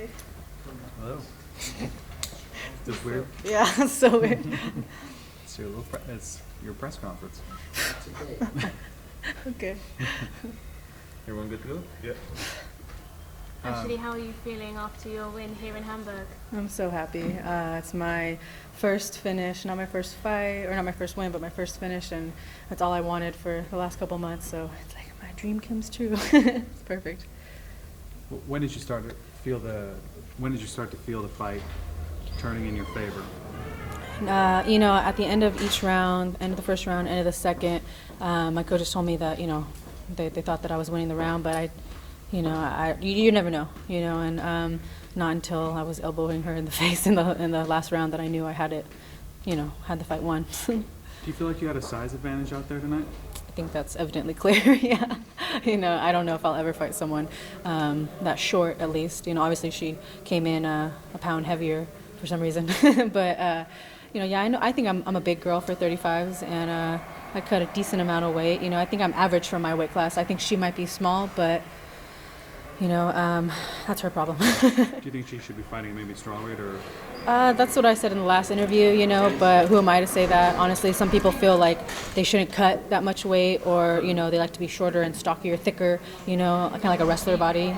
Hi. Hello. Is this weird? Yeah, so weird. It's your it's your press conference. Okay. Everyone good to go? Yeah. Ashlee, how are you feeling after your win here in Hamburg? I'm so happy. It's my first finish, not my first fight, or not my first win, but my first finish, and that's all I wanted for the last couple months, so it's like my dream comes true. It's perfect. When did you start to feel the fight turning in your favor? At the end of each round, end of the first round, end of the second, my coaches told me that, they thought that I was winning the round, but you never know, and not until I was elbowing her in the face in the last round that I knew I had it, had the fight won. Do you feel like you had a size advantage out there tonight? I think that's evidently clear. Yeah, I don't know if I'll ever fight someone that short. At least, obviously she came in a pound heavier for some reason, but I think I'm a big girl for 35s, and I cut a decent amount of weight. I think I'm average for my weight class. I think she might be small, but that's her problem. Do you think she should be fighting maybe strawweight or? That's what I said in the last interview, but who am I to say that? Honestly, some people feel like they shouldn't cut that much weight, or, they like to be shorter and stockier, thicker, kind of like a wrestler body.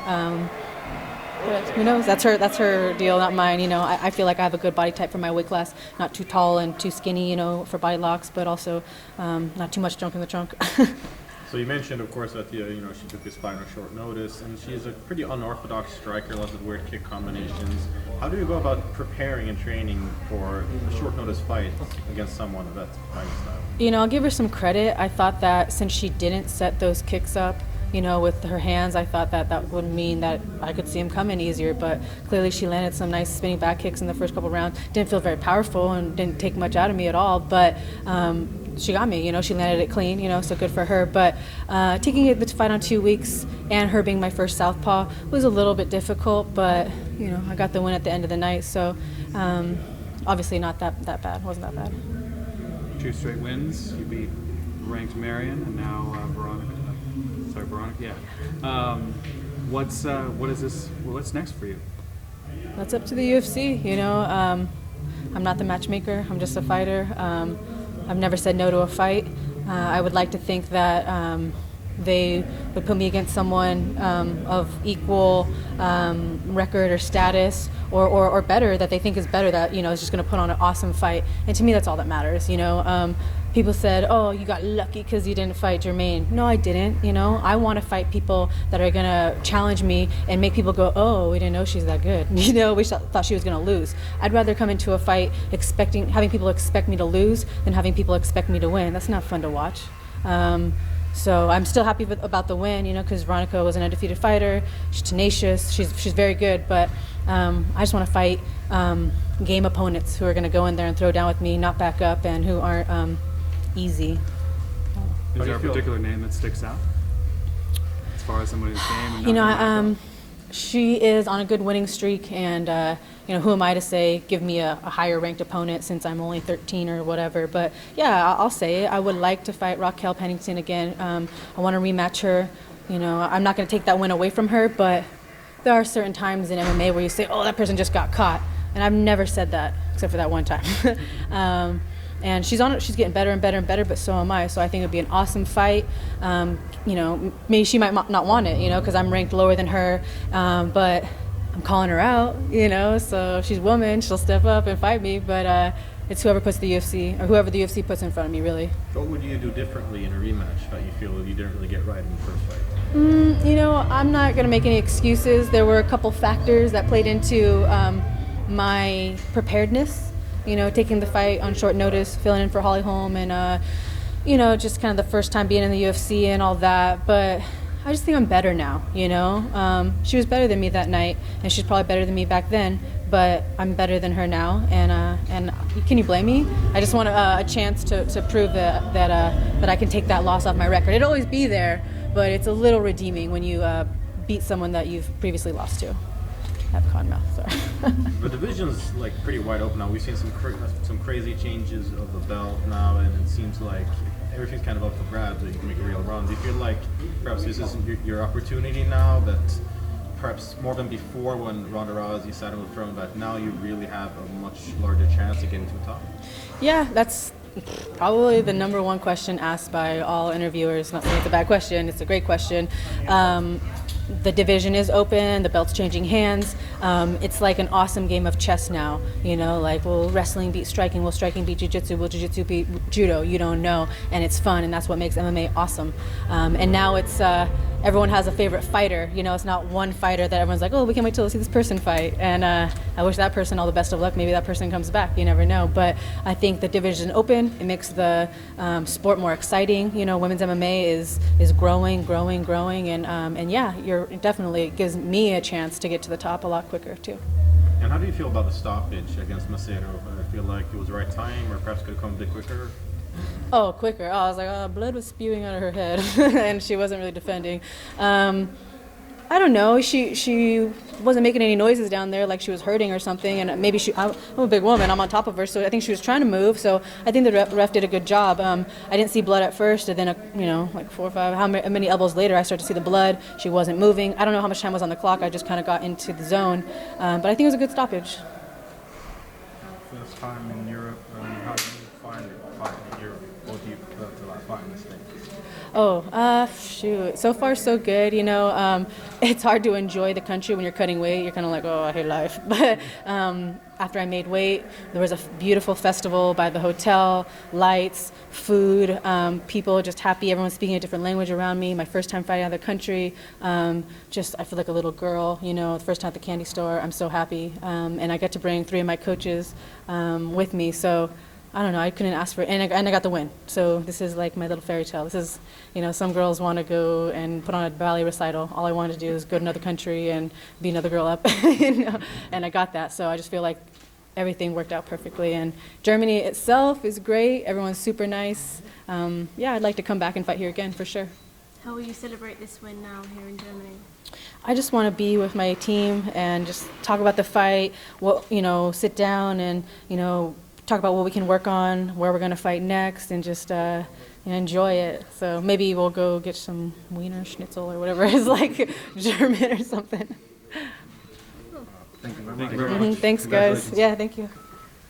But who knows? That's her deal, not mine. I feel like I have a good body type for my weight class, not too tall and too skinny, for body locks, but also not too much junk in the trunk. So you mentioned, of course, that she took this fight on short notice, and she is a pretty unorthodox striker, lots of weird kick combinations. How do you go about preparing and training for a short notice fight against someone of that fighting style? I'll give her some credit. I thought that since she didn't set those kicks up, with her hands, I thought that would mean that I could see him coming easier, but clearly she landed some nice spinning back kicks in the first couple rounds. Didn't feel very powerful and didn't take much out of me at all, but she got me, she landed it clean, so good for her. But taking it to fight on 2 weeks and her being my first southpaw was a little bit difficult, but, I got the win at the end of the night, so obviously not that bad, wasn't that bad. 2 straight wins. You beat ranked Marion and now Veronica. Yeah. What's next for you? That's up to the UFC, I'm not the matchmaker, I'm just a fighter. I've never said no to a fight. I would like to think that they would put me against someone of equal record or status or better, that they think is better, that is just going to put on an awesome fight. And to me, that's all that matters. People said, "Oh, you got lucky because you didn't fight Jermaine." No, I didn't. I want to fight people that are going to challenge me and make people go, "Oh, we didn't know she's that good." We thought she was going to lose. I'd rather come into a fight having people expect me to lose than having people expect me to win. That's not fun to watch. So I'm still happy about the win, because Veronica was an undefeated fighter. She's tenacious. She's very good. But I just want to fight game opponents who are going to go in there and throw down with me, not back up, and who aren't easy. Is there a particular name that sticks out as far as somebody's game? And she is on a good winning streak, and who am I to say give me a higher ranked opponent since I'm only 13 or whatever. But yeah, I'll say it. I would like to fight Raquel Pennington again. I want to rematch her. I'm not going to take that win away from her, but there are certain times in MMA where you say, "Oh, that person just got caught," and I've never said that except for that one time. And she's getting better and better and better, but so am I. So I think it'd be an awesome fight. Maybe she might not want it, because I'm ranked lower than her, but I'm calling her out, so if she's a woman, she'll step up and fight me, but it's whoever the UFC puts in front of me, really. What would you do differently in a rematch that you feel you didn't really get right in the first fight? I'm not going to make any excuses. There were a couple factors that played into my preparedness. Taking the fight on short notice, filling in for Holly Holm, and just kind of the first time being in the UFC and all that. But I just think I'm better now. She was better than me that night, and she's probably better than me back then. But I'm better than her now, and can you blame me? I just want a chance to prove that I can take that loss off my record. It'll always be there, but it's a little redeeming when you beat someone that you've previously lost to. I have a cotton mouth, sorry. The division's pretty wide open now. We've seen some crazy changes of the belt now, and it seems like everything's kind of up for grabs that you can make a real run. Do you feel like perhaps this isn't your opportunity now, that perhaps more than before when Ronda Rousey sat on the throne, that now you really have a much larger chance of getting to the top? Yeah, that's probably the number one question asked by all interviewers. Not saying it's a bad question, it's a great question. The division is open, the belt's changing hands. It's like an awesome game of chess now, you know, like will wrestling beat striking, will striking beat jiu-jitsu, will jiu-jitsu beat judo, you don't know, and it's fun, and that's what makes MMA awesome. And now it's, everyone has a favorite fighter, you know, it's not one fighter that everyone's like, oh, we can't wait till see this person fight, and I wish that person all the best of luck, maybe that person comes back, you never know, but I think the division open, it makes the sport more exciting, you know, women's MMA is growing, and yeah, it definitely gives me a chance to get to the top a lot quicker too. And how do you feel about the stoppage against Macedo? I feel like it was the right time, or perhaps could have come a bit quicker? Oh, quicker. Oh, I was like, blood was spewing out of her head, and she wasn't really defending. I don't know. She wasn't making any noises down there like she was hurting or something, and maybe I'm a big woman. I'm on top of her, so I think she was trying to move. So I think the ref did a good job. I didn't see blood at first, and then like 4 or 5, how many elbows later, I started to see the blood. She wasn't moving. I don't know how much time was on the clock. I just kind of got into the zone, but I think it was a good stoppage. First time in Europe, how do you find it fighting in Europe? What do you prefer to like fight in the States? Oh, shoot. So far, so good. You know, it's hard to enjoy the country when you're cutting weight. You're kind of like, oh, I hate life. But after I made weight, there was a beautiful festival by the hotel, lights, food, people just happy. Everyone speaking a different language around me. My first time fighting out of the country. I feel like a little girl, you know, the first time at the candy store. I'm so happy. And I get to bring 3 of my coaches with me. So I don't know, I couldn't ask for it, and I got the win. So this is like my little fairy tale. This is, you know, some girls want to go and put on a ballet recital. All I wanted to do is go to another country and beat another girl up, you know, and I got that. So I just feel like everything worked out perfectly. And Germany itself is great. Everyone's super nice. Yeah, I'd like to come back and fight here again for sure. How will you celebrate this win now here in Germany? I just want to be with my team and just talk about the fight, sit down and, talk about what we can work on, where we're going to fight next, and just enjoy it. So maybe we'll go get some Wiener Schnitzel or whatever is like German or something. Thank you very much. Thanks, guys. Yeah, thank you.